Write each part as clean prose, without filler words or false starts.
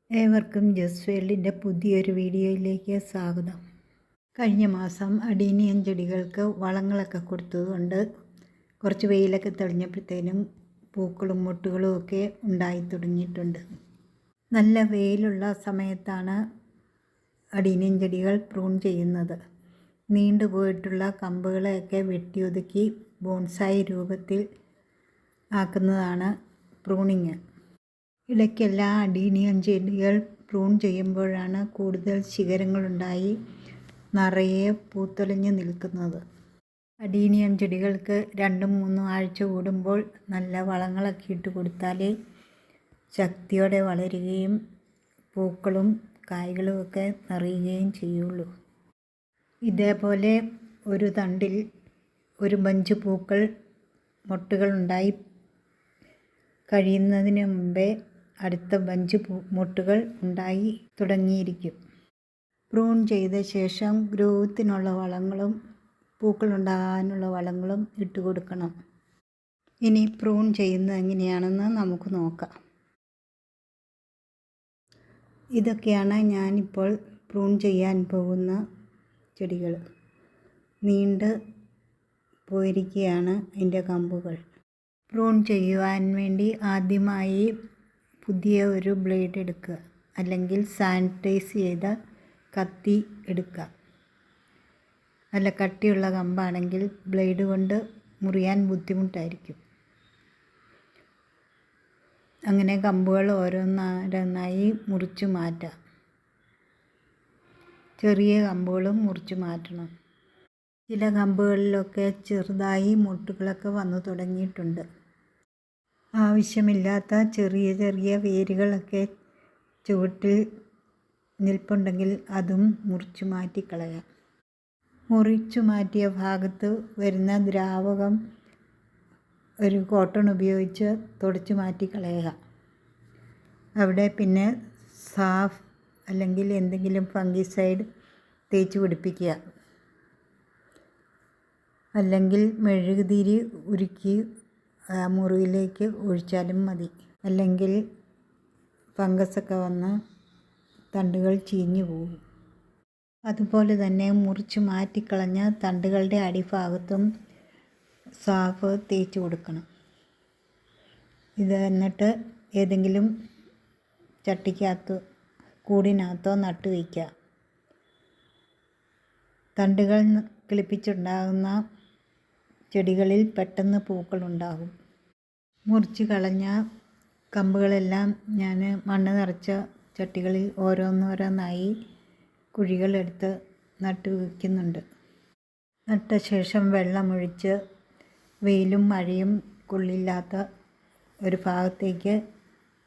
ഏവർക്കും ജസ് വേൾഡിൻ്റെ പുതിയൊരു വീഡിയോയിലേക്ക് സ്വാഗതം. കഴിഞ്ഞ മാസം അഡീനിയം ചെടികൾക്ക് വളങ്ങളൊക്കെ കൊടുത്തതുകൊണ്ട് കുറച്ച് വെയിലൊക്കെ തെളിഞ്ഞപ്പോഴത്തേനും പൂക്കളും മൊട്ടുകളും ഒക്കെ ഉണ്ടായി തുടങ്ങിയിട്ടുണ്ട്. നല്ല വെയിലുള്ള സമയത്താണ് അഡീനിയം ചെടികൾ പ്രൂൺ ചെയ്യുന്നത്. നീണ്ടുപോയിട്ടുള്ള കമ്പുകളെയൊക്കെ വെട്ടിയൊതുക്കി ബോൺസായി രൂപത്തിൽ ആക്കുന്നതാണ് പ്രൂണിങ്. ഇടയ്ക്കെല്ലാം അഡീനിയം ചെടികൾ പ്രൂൺ ചെയ്യുമ്പോഴാണ് കൂടുതൽ ശിഖരങ്ങളുണ്ടായി നിറയെ പൂത്തൊലഞ്ഞ് നിൽക്കുന്നത്. അഡീനിയം ചെടികൾക്ക് 2-3 ആഴ്ച കൂടുമ്പോൾ നല്ല വളങ്ങളൊക്കെ ഇട്ട് കൊടുത്താലേ ശക്തിയോടെ വളരുകയും പൂക്കളും കായ്കളും ഒക്കെ നിറയുകയും ചെയ്യുള്ളൂ. ഇതേപോലെ ഒരു തണ്ടിൽ ഒരു ബഞ്ച് പൂക്കൾ മൊട്ടുകളുണ്ടായി കഴിയുന്നതിന് മുമ്പേ അടുത്ത ബഞ്ച് മൊട്ടുകൾ ഉണ്ടായി തുടങ്ങിയിരിക്കും. പ്രൂൺ ചെയ്ത ശേഷം ഗ്രോത്തിനുള്ള വളങ്ങളും പൂക്കളുണ്ടാകാനുള്ള വളങ്ങളും ഇട്ട് കൊടുക്കണം. ഇനി പ്രൂൺ ചെയ്യുന്നത് എങ്ങനെയാണെന്ന് നമുക്ക് നോക്കാം. ഇതൊക്കെയാണ് ഞാനിപ്പോൾ പ്രൂൺ ചെയ്യാൻ പോകുന്ന ചെടികൾ. നീണ്ട് പോയിരിക്കുകയാണ് അതിൻ്റെ കമ്പുകൾ. പ്രൂൺ ചെയ്യുവാൻ വേണ്ടി ആദ്യമായി പുതിയ ഒരു ബ്ലേഡ് എടുക്കുക, അല്ലെങ്കിൽ സാനിറ്റൈസ് ചെയ്ത കത്തി എടുക്കുക. നല്ല കട്ടിയുള്ള കമ്പാണെങ്കിൽ ബ്ലേഡ് കൊണ്ട് മുറിയാൻ ബുദ്ധിമുട്ടായിരിക്കും. അങ്ങനെ കമ്പുകൾ ഓരോന്നോരോന്നായി മുറിച്ച് മാറ്റാം. ചെറിയ കമ്പുകളും മുറിച്ച് മാറ്റണം. ചില കമ്പുകളിലൊക്കെ ചെറുതായി മൊട്ടുകളൊക്കെ വന്നു തുടങ്ങിയിട്ടുണ്ട്. ആവശ്യമില്ലാത്ത ചെറിയ ചെറിയ വേരുകളൊക്കെ ചുവട്ടിൽ നിൽപ്പുണ്ടെങ്കിൽ അതും മുറിച്ചു മാറ്റിക്കളയാം. മുറിച്ചു മാറ്റിയ ഭാഗത്ത് വരുന്ന ദ്രാവകം ഒരു കോട്ടൺ ഉപയോഗിച്ച് തുടച്ചു മാറ്റിക്കളയുക. അവിടെ പിന്നെ സാഫ് അല്ലെങ്കിൽ എന്തെങ്കിലും ഫംഗിസൈഡ് തേച്ച് പിടിപ്പിക്കുക. അല്ലെങ്കിൽ മെഴുകുതിരി ഉരുക്കി മുറിയിലേക്ക് ഒഴിച്ചാലും മതി. അല്ലെങ്കിൽ ഫംഗസൊക്കെ വന്ന് തണ്ടുകൾ ചീഞ്ഞു പോകും. അതുപോലെ തന്നെ മുറിച്ച് മാറ്റിക്കളഞ്ഞ തണ്ടുകളുടെ അടിഭാഗത്തും സാഫ് തേച്ച് കൊടുക്കണം. ഇത് എന്നിട്ട് ഏതെങ്കിലും ചട്ടിക്കകത്തോ കൂടിനകത്തോ നട്ടു വയ്ക്കുക. തണ്ടുകൾ കിളിപ്പിച്ചുണ്ടാകുന്ന ചെടികളിൽ പെട്ടെന്ന് പൂക്കളുണ്ടാകും. മുറിച്ച് കളഞ്ഞ കമ്പുകളെല്ലാം ഞാൻ മണ്ണ് നിറച്ച ചട്ടികളിൽ ഓരോന്നോരോന്നായി കുഴികളെടുത്ത് നട്ടു വയ്ക്കുന്നുണ്ട്. നട്ട ശേഷം വെള്ളമൊഴിച്ച് വെയിലും മഴയും കൊള്ളില്ലാത്ത ഒരു ഭാഗത്തേക്ക്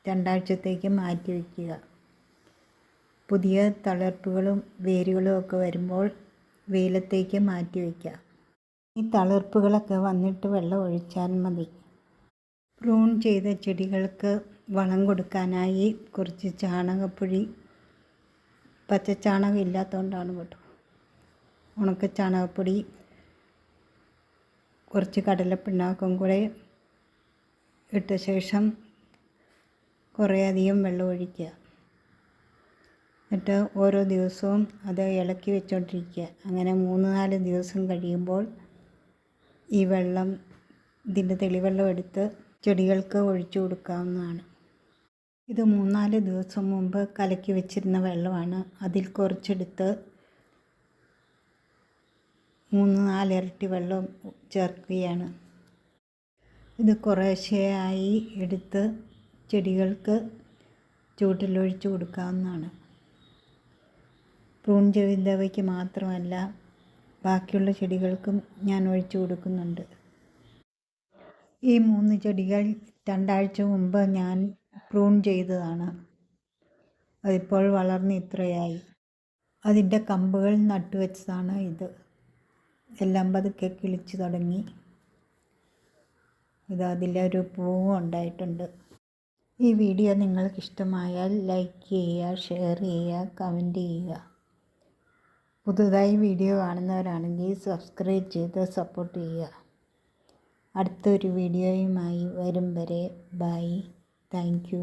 2 ആഴ്ചത്തേക്ക് മാറ്റി വയ്ക്കുക. പുതിയ തളിർപ്പുകളും വേരുകളും ഒക്കെ വരുമ്പോൾ വെയിലത്തേക്ക് മാറ്റി വയ്ക്കുക. ഈ തളിർപ്പുകളൊക്കെ വന്നിട്ട് വെള്ളം ഒഴിച്ചാൽ മതി. പ്രൂൺ ചെയ്ത ചെടികൾക്ക് വളം കൊടുക്കാനായി കുറച്ച് ചാണകപ്പൊടി, പച്ചച്ചാണകം ഇല്ലാത്തതുകൊണ്ടാണ് കേട്ടോ, ഉണക്ക ചാണകപ്പൊടി, കുറച്ച് കടലപ്പിണ്ണാക്കും കൂടെ ഇട്ട ശേഷം കുറേ അധികം വെള്ളം ഒഴിക്കുക. എന്നിട്ട് ഓരോ ദിവസവും അത് ഇളക്കി വെച്ചുകൊണ്ടിരിക്കുക. അങ്ങനെ 3-4 ദിവസം കഴിയുമ്പോൾ ഈ വെള്ളം, ഇതിൻ്റെ തെളിവെള്ളം എടുത്ത് ചെടികൾക്ക് ഒഴിച്ചു കൊടുക്കാവുന്നതാണ്. ഇത് 3-4 ദിവസം മുമ്പ് കലക്കി വെച്ചിരുന്ന വെള്ളമാണ്. അതിൽ കുറച്ചെടുത്ത് 3-4 ഇരട്ടി വെള്ളം ചേർക്കുകയാണ്. ഇത് കുറേശ്ശെയായി എടുത്ത് ചെടികൾക്ക് ചുവട്ടിലൊഴിച്ചു കൊടുക്കാവുന്നതാണ്. പ്രൂൺ ചെയ്തവയ്ക്ക് മാത്രമല്ല, ബാക്കിയുള്ള ചെടികൾക്കും ഞാൻ ഒഴിച്ചു കൊടുക്കുന്നുണ്ട്. ഈ 3 ചെടികൾ 2 ആഴ്ച മുമ്പ് ഞാൻ പ്രൂൺ ചെയ്തതാണ്. അതിപ്പോൾ വളർന്ന് ഇത്രയായി. അതിൻ്റെ കമ്പുകൾ നട്ടുവെച്ചതാണ് ഇത്. എല്ലാം പതുക്കെ കിളിച്ചു തുടങ്ങി. അതിലൊരു പൂവും ഉണ്ടായിട്ടുണ്ട്. ഈ വീഡിയോ നിങ്ങൾക്ക് ഇഷ്ടമായാൽ ലൈക്ക് ചെയ്യുക, ഷെയർ ചെയ്യുക, കമൻറ്റ് ചെയ്യുക. പുതുതായി വീഡിയോ കാണുന്നവരാണെങ്കിൽ സബ്സ്ക്രൈബ് ചെയ്ത് സപ്പോർട്ട് ചെയ്യുക. അടുത്തൊരു വീഡിയോയുമായി വരും വരെ ബൈ. Thank you.